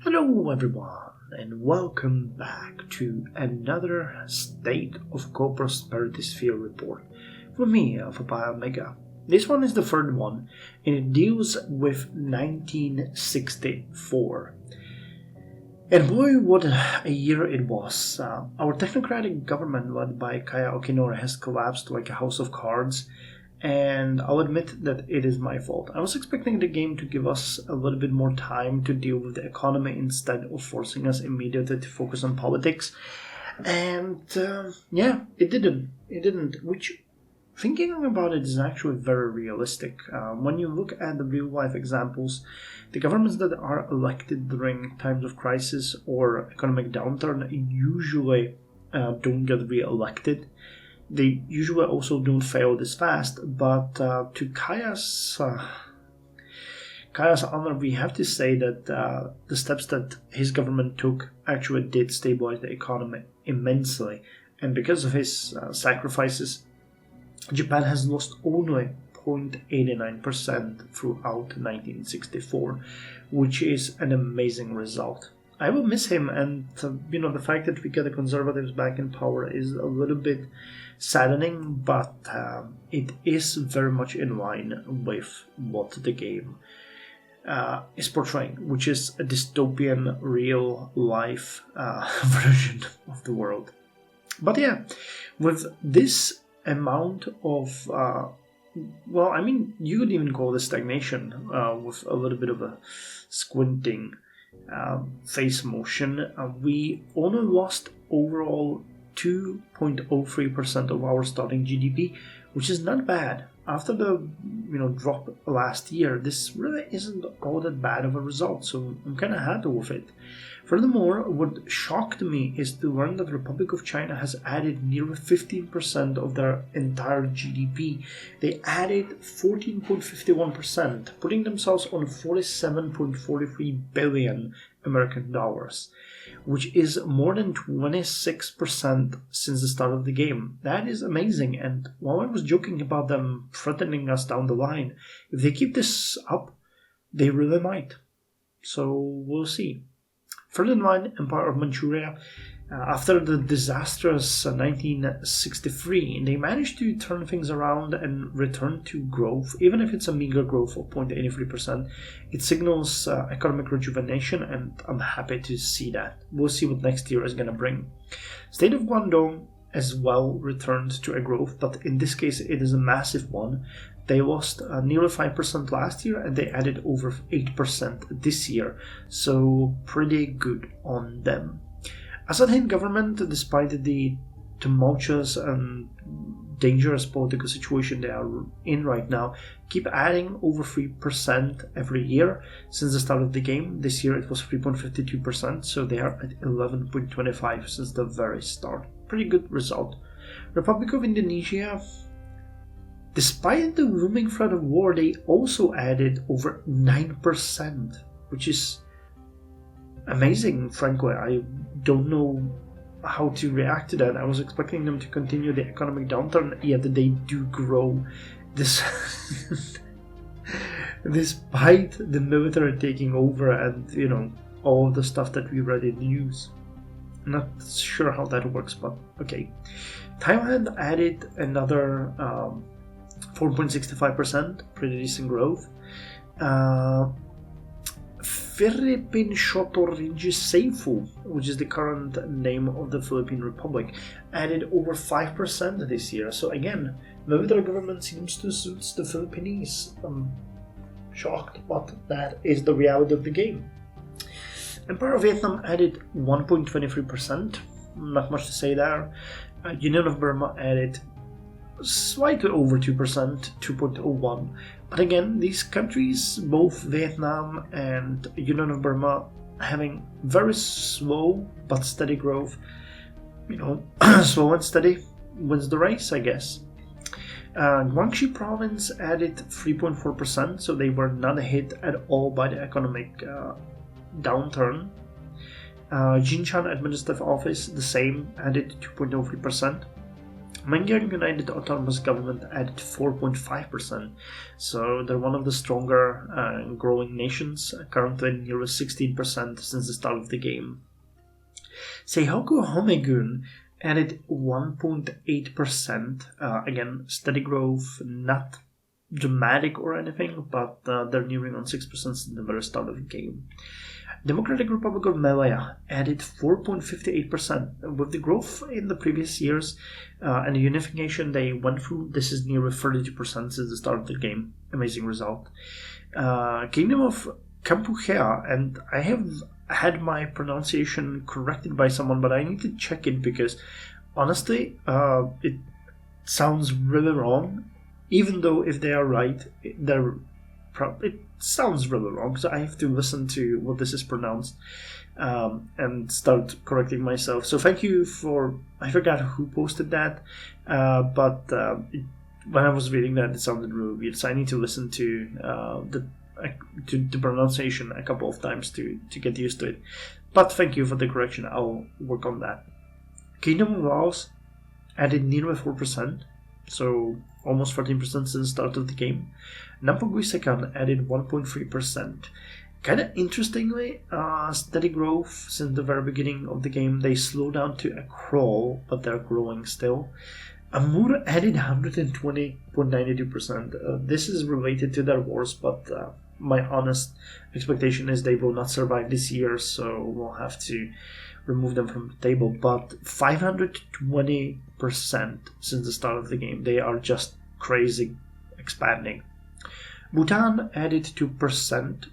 Hello everyone and welcome back to another State of Co-Prosperity Sphere report from me, Alpha Omega. This one is the third one and it deals with 1964. And boy, what a year it was. Our technocratic government led by Kaya Okinori has collapsed like a house of cards, and I'll admit that it is my fault. I was expecting the game to give us a little bit more time to deal with the economy instead of forcing us immediately to focus on politics. And it didn't. It didn't, which, thinking about it, is actually very realistic. When you look at the real-life examples, the governments that are elected during times of crisis or economic downturn usually don't get re-elected. They usually also don't fail this fast, but to Kaya's honor, we have to say that the steps that his government took actually did stabilize the economy immensely, and because of his sacrifices, Japan has lost only 0.89% throughout 1964, which is an amazing result. I will miss him, and the fact that we get the conservatives back in power is a little bit saddening, but it is very much in line with what the game is portraying, which is a dystopian, real-life version of the world. But yeah, with this amount of you could even call this stagnation with a little bit of a squinting face motion. We only lost overall 2.03% of our starting GDP, which is not bad. After the drop last year, this really isn't all that bad of a result, so I'm kind of happy with it. Furthermore, what shocked me is to learn that the Republic of China has added nearly 15% of their entire GDP. They added 14.51%, putting themselves on 47.43 billion American dollars, which is more than 26% since the start of the game. That is amazing, and while I was joking about them threatening us down the line, if they keep this up, they really might. So we'll see. Further in line, Empire of Manchuria, after the disastrous 1963, they managed to turn things around and return to growth. Even if it's a meager growth of 0.83%, it signals economic rejuvenation, and I'm happy to see that. We'll see what next year is going to bring. State of Guangdong as well returned to a growth, but in this case it is a massive one. They lost nearly 5% last year, and they added over 8% this year, so pretty good on them. Assad government, despite the tumultuous and dangerous political situation they are in right now, keep adding over 3% every year since the start of the game. This year it was 3.52%, so they are at 11.25% since the very start. Pretty good result. Republic of Indonesia, despite the looming threat of war, they also added over 9%, which is amazing, frankly. I don't know how to react to that. I was expecting them to continue the economic downturn, yet they do grow this despite the military taking over and all of the stuff that we read in the news. Not sure how that works, but okay. Thailand added another 4.65%, pretty decent growth. Philippine Shotorinji Seifu, which is the current name of the Philippine Republic, added over 5% this year. So again, military government seems to suit the Philippines. I'm shocked, but that is the reality of the game. Empire of Vietnam added 1.23%. Not much to say there. Union of Burma added slightly over 2%, 2.01%. But again, these countries, both Vietnam and Union of Burma, having very slow but steady growth. Slow and steady wins the race, I guess. Guangxi province added 3.4%, so they were not hit at all by the economic downturn. Jinshan Administrative Office, the same, added 2.03%. Hungarian United Autonomous Government added 4.5%, so they're one of the stronger growing nations, currently nearly 16% since the start of the game. Seihoku Homegun added 1.8%, again, steady growth, not dramatic or anything, but they're nearing on 6% since the very start of the game. Democratic Republic of Malaya added 4.58%. With the growth in the previous years and the unification they went through, this is nearly 32% since the start of the game. Amazing result. Kingdom of Kampuchea, and I have had my pronunciation corrected by someone, but I need to check it because honestly, it sounds really wrong. Even though if they are right, it sounds really wrong, so I have to listen to what this is pronounced and start correcting myself. So thank you for, I forgot who posted that, but when I was reading that, it sounded really weird, so I need to listen to the pronunciation a couple of times to get used to it. But thank you for the correction, I'll work on that. Kingdom of Laos added nearly 4%, so almost 13% since the start of the game. Nampogwisekan added 1.3%. Kind of interestingly, steady growth since the very beginning of the game. They slow down to a crawl, but they're growing still. Amur added 120.92%. This is related to their wars, but my honest expectation is they will not survive this year, so we'll have to remove them from the table. But 520% since the start of the game. They are just crazy expanding. Bhutan added 2%,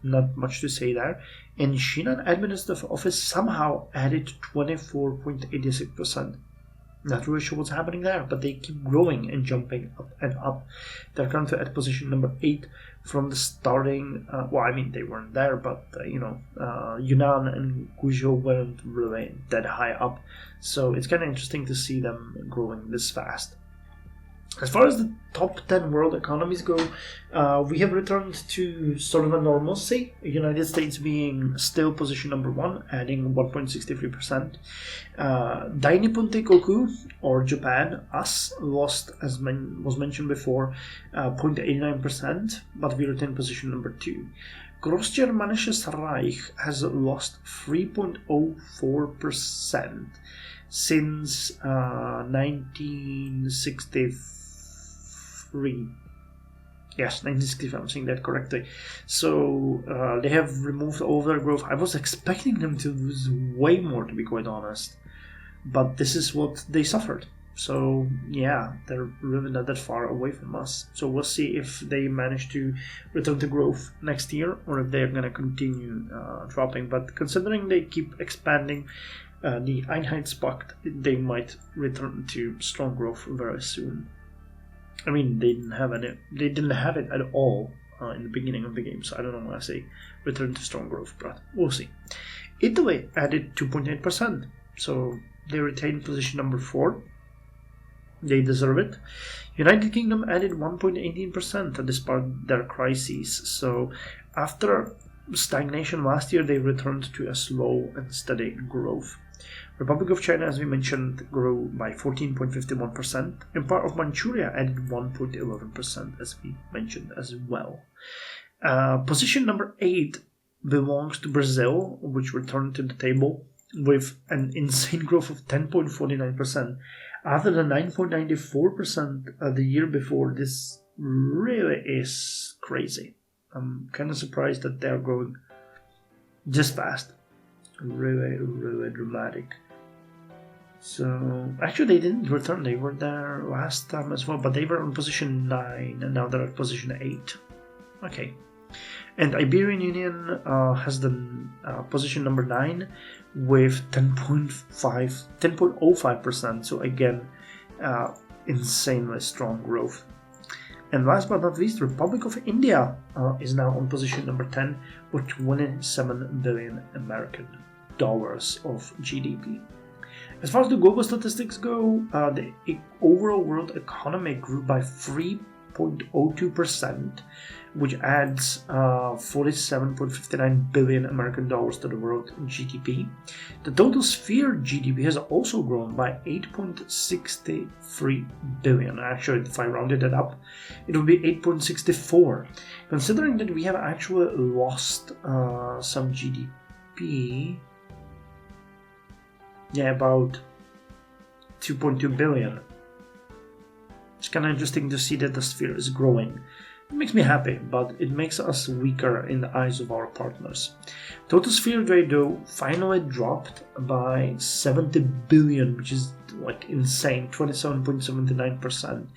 not much to say there. And Shinan Administrative Office somehow added 24.86%. Not really sure what's happening there, but they keep growing and jumping up and up. They're currently at position number 8 from the starting. They weren't there, but Yunnan and Guizhou weren't really that high up. So it's kind of interesting to see them growing this fast. As far as the top 10 world economies go, we have returned to sort of a normalcy. United States being still position number 1, adding 1.63%. Dainippon Teikoku, or Japan, us, lost, as was mentioned before, 0.89%, but we retain position number 2. Großgermanisches Reich has lost 3.04% since 1963. Yes, 1965, I'm saying that correctly. So they have removed all their growth. I was expecting them to lose way more, to be quite honest. But this is what they suffered. So yeah, they're really not that far away from us. So we'll see if they manage to return to growth next year or if they're going to continue dropping. But considering they keep expanding the Einheitspact, they might return to strong growth very soon. I mean, they didn't have it at all in the beginning of the game, so I don't know why I say return to strong growth, but we'll see. Italy added 2.8%, so they retained position number 4. They deserve it. United Kingdom added 1.18% despite their crises, so after stagnation last year, they returned to a slow and steady growth. Republic of China, as we mentioned, grew by 14.51%, and part of Manchuria added 1.11%, as we mentioned as well. Position number 8 belongs to Brazil, which returned to the table with an insane growth of 10.49%. After the 9.94% the year before, this really is crazy. I'm kind of surprised that they're growing this fast. Really, really dramatic. So, actually they didn't return, they were there last time as well, but they were on position 9 and now they're at position 8. Okay. And Iberian Union has the position number 9 with 10.05%, so again, insanely strong growth. And last but not least, Republic of India is now on position number 10 with 27 billion American dollars of GDP. As far as the global statistics go, the overall world economy grew by 3 8.02%, which adds 47.59 billion American dollars to the world GDP. The total sphere GDP has also grown by 8.63 billion. Actually, if I rounded it up, it would be 8.64. Considering that we have actually lost some GDP, about 2.2 billion. It's kind of interesting to see that the sphere is growing. It makes me happy, but it makes us weaker in the eyes of our partners. Total sphere trade, though, finally dropped by 70 billion, which is like insane, 27.79%.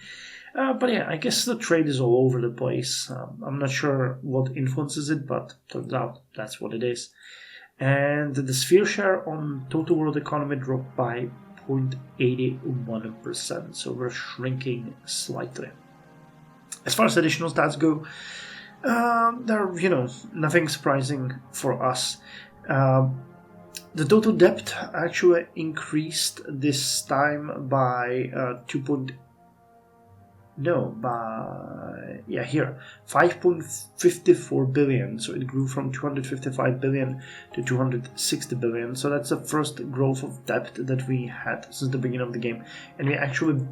But yeah, I guess the trade is all over the place. I'm not sure what influences it, but turns out that's what it is. And the sphere share on total world economy dropped by 0.81%, so we're shrinking slightly. As far as additional stats go, they're, nothing surprising for us. The total debt actually increased this time by 5.54 billion. So it grew from 255 billion to 260 billion. So that's the first growth of debt that we had since the beginning of the game. And we actually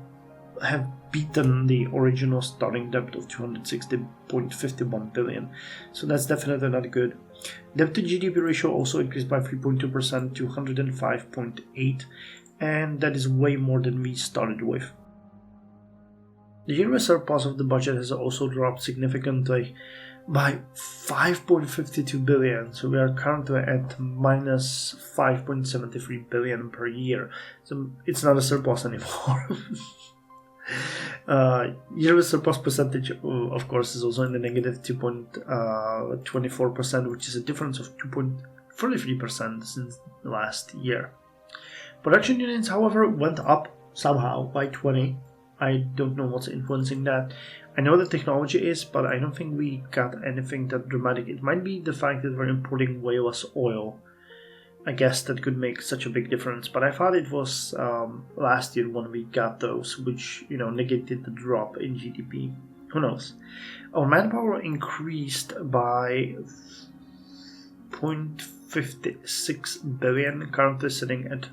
have beaten the original starting debt of 260.51 billion. So that's definitely not good. Debt to GDP ratio also increased by 3.2% to 105.8, and that is way more than we started with. The yearly surplus of the budget has also dropped significantly by 5.52 billion, so we are currently at minus 5.73 billion per year. So it's not a surplus anymore. Yearly surplus percentage, of course, is also in the negative 2.24%, which is a difference of 2.43% since last year. Production units, however, went up somehow by 20. I don't know what's influencing that. I know the technology is, but I don't think we got anything that dramatic. It might be the fact that we're importing way less oil. I guess that could make such a big difference. But I thought it was last year when we got those, which negated the drop in GDP. Who knows? Our manpower increased by 0.56 billion, currently sitting at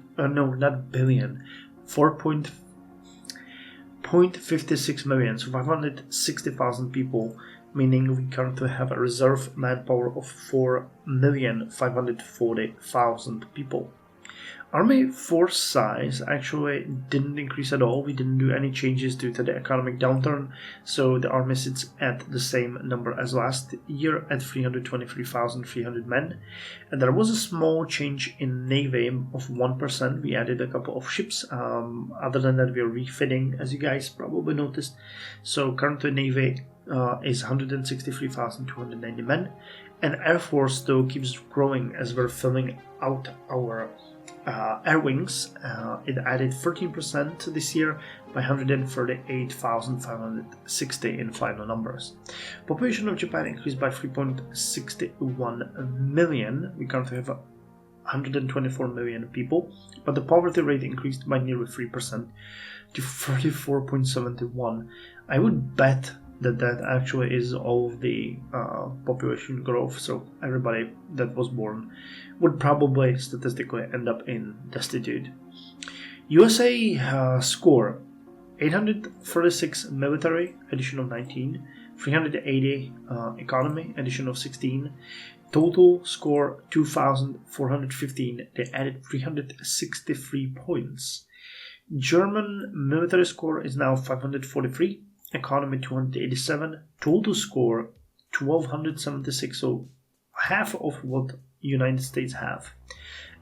0.56 million, so 560,000 people, meaning we currently have a reserve manpower of 4,540,000 people. Army force size actually didn't increase at all. We didn't do any changes due to the economic downturn, so the army sits at the same number as last year at 323,300 men. And there was a small change in navy of 1%. We added a couple of ships. Other than that, we are refitting, as you guys probably noticed. So currently navy is 163,290 men. And Air Force, though, keeps growing as we're filling out our air wings. It added 13% this year by 138,560 in final numbers. Population of Japan increased by 3.61 million. We currently have 124 million people, but the poverty rate increased by nearly 3% to 34.71. I would bet that actually is all of the population growth, so everybody that was born would probably statistically end up in destitute. USA score 836 military, addition of 19, 380 economy, addition of 16, total score 2,415, they added 363 points. German military score is now 543, economy 287, total score 1,276, so half of what United States have.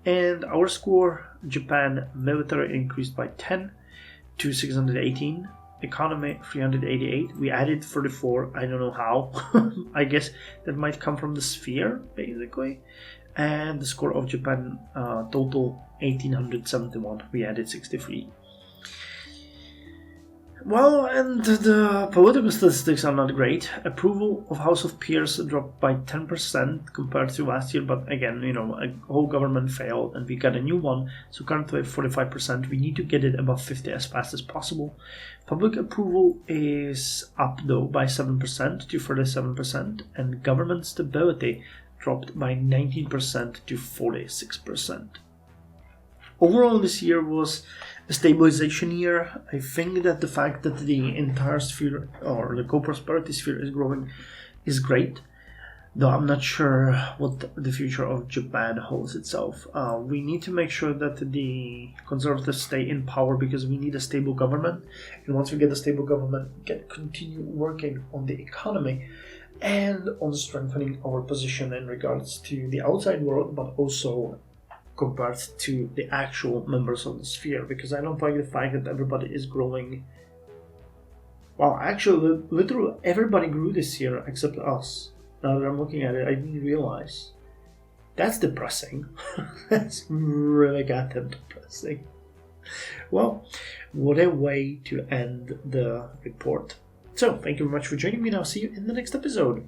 And our score, Japan military increased by 10 to 618, economy 388, we added 34, I don't know how. I guess that might come from the sphere, basically. And the score of Japan total 1,871, we added 63. Well, and the political statistics are not great. Approval of House of Peers dropped by 10% compared to last year, but again, a whole government failed and we got a new one, so currently at 45%. We need to get it above 50 as fast as possible. Public approval is up though by 7% to 37%, and government stability dropped by 19% to 46%. Overall, this year was a stabilization year. I think that the fact that the entire sphere, or the co-prosperity sphere, is growing is great, though I'm not sure what the future of Japan holds itself. We need to make sure that the conservatives stay in power because we need a stable government, and once we get a stable government, we can continue working on the economy and on strengthening our position in regards to the outside world, but also compared to the actual members of the sphere, because I don't like the fact that everybody is growing. Well, actually, literally everybody grew this year except us. Now that I'm looking at it, I didn't realize. That's depressing. That's really goddamn depressing. Well, what a way to end the report. So, thank you very much for joining me, and I'll see you in the next episode.